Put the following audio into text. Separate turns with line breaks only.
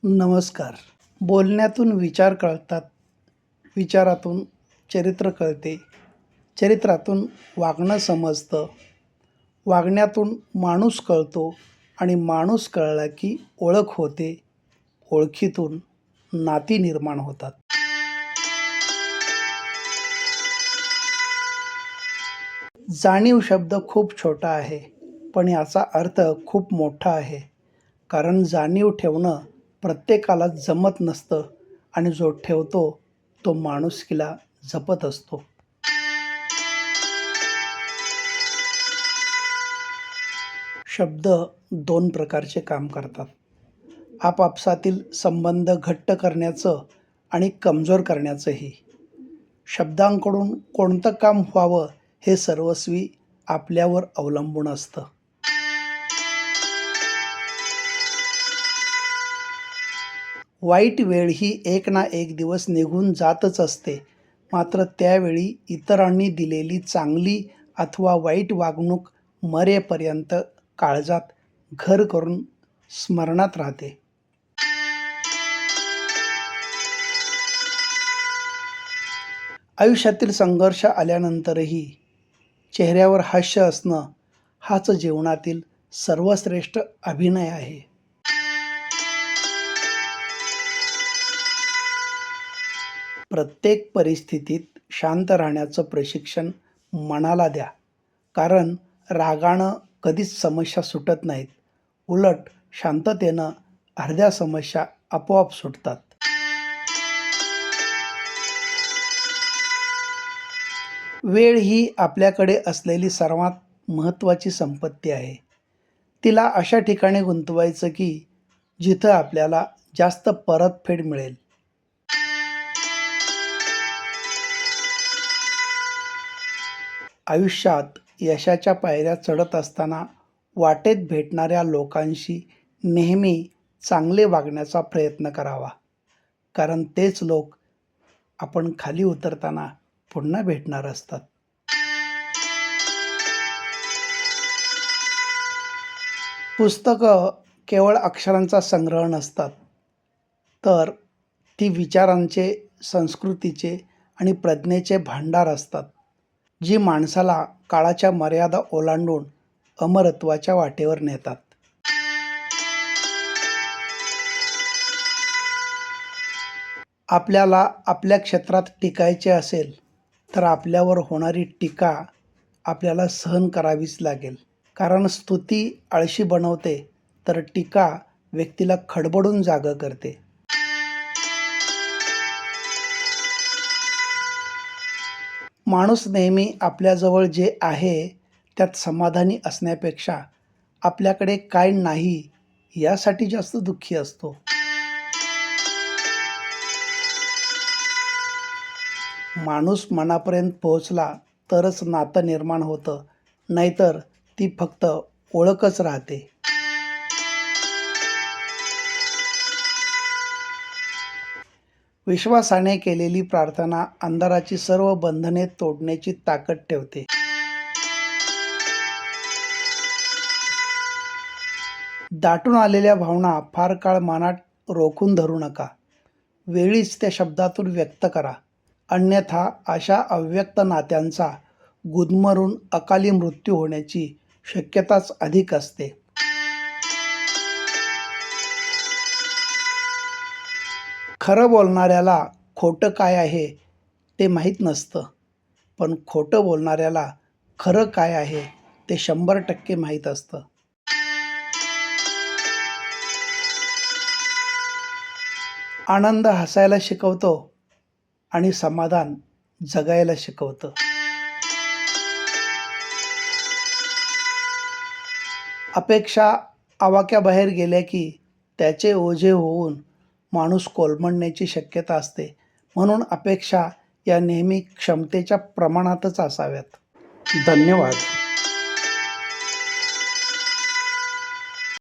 नमस्कार. बोलण्यातून विचार कळतात, विचारातून चरित्र कळते, चरित्रातून वागणं समजतं, वागण्यातून माणूस कळतो आणि माणूस कळला की ओळख होते, ओळखीतून नाती निर्माण होतात. जाणीव शब्द खूप छोटा आहे, पण याचा अर्थ खूप मोठा आहे. कारण जाणीव ठेवणं प्रत्येकाला जमत नसतं आणि जो ठेवतो तो माणुसकीला जपत असतो. शब्द दोन प्रकारचे काम करतात. आपापसातील संबंध घट्ट करण्याचं आणि कमजोर करण्याचंही. शब्दांकडून कोणतं काम व्हावं हे सर्वस्वी आपल्यावर अवलंबून असतं. वाईट वेळ ही एक ना एक दिवस निघून जातच असते. मात्र त्यावेळी इतरांनी दिलेली चांगली अथवा वाईट वागणूक मरेपर्यंत काळजात घर करून स्मरणात राहते. आयुष्यातील संघर्ष आल्यानंतरही चेहऱ्यावर हास्य असणं हाच जीवनातील सर्वश्रेष्ठ अभिनय आहे. प्रत्येक परिस्थितीत शांत राहण्याचं प्रशिक्षण मनाला द्या. कारण रागानं कधीच समस्या सुटत नाहीत. उलट शांततेनं अर्ध्या समस्या आपोआप सुटतात. वेळ ही आपल्याकडे असलेली सर्वात महत्त्वाची संपत्ती आहे. तिला अशा ठिकाणी गुंतवायचं की जिथं आपल्याला जास्त परतफेड मिळेल. आयुष्यात यशाच्या पायऱ्या चढत असताना वाटेत भेटणाऱ्या लोकांशी नेहमी चांगले वागण्याचा प्रयत्न करावा. कारण तेच लोक आपण खाली उतरताना पुन्हा भेटणार असतात. पुस्तकं केवळ अक्षरांचा संग्रह नसतात, तर ती विचारांचे, संस्कृतीचे आणि प्रज्ञेचे भांडार असतात, जी माणसाला काळाच्या मर्यादा ओलांडून अमरत्वाच्या वाटेवर नेतात. आपल्याला आपल्या क्षेत्रात टिकायचे असेल तर आपल्यावर होणारी टीका आपल्याला सहन करावीच लागेल. कारण स्तुती आळशी बनवते तर टीका व्यक्तीला खडबडून जागं करते. माणूस नेहमी आपल्याजवळ जे आहे त्यात समाधानी असण्यापेक्षा आपल्याकडे काय नाही यासाठी जास्त दुःखी असतो. माणूस मनापर्यंत पोहोचला तरच नातं निर्माण होतं, नाहीतर ती फक्त ओळखच राहते. विश्वासाने केलेली प्रार्थना अंधाराची सर्व बंधने तोडण्याची ताकद ठेवते. दाटून आलेल्या भावना फार काळ मनात रोखून धरू नका. वेळीच त्या शब्दातून व्यक्त करा. अन्यथा अशा अव्यक्त नात्यांचा गुदमरून अकाली मृत्यू होण्याची शक्यताच अधिक असते. खरं बोलणाऱ्याला खोटं काय आहे ते माहीत नसतं, पण खोटं बोलणाऱ्याला खरं काय आहे ते 100% माहीत असतं. आनंद हसायला शिकवतो आणि समाधान जगायला शिकवतं. अपेक्षा आवाक्याबाहेर गेल्या की त्याचे ओझे होऊन माणूस कोलमडण्याची शक्यता असते. म्हणून अपेक्षा या नेहमी क्षमतेच्या प्रमाणातच असाव्यात. धन्यवाद.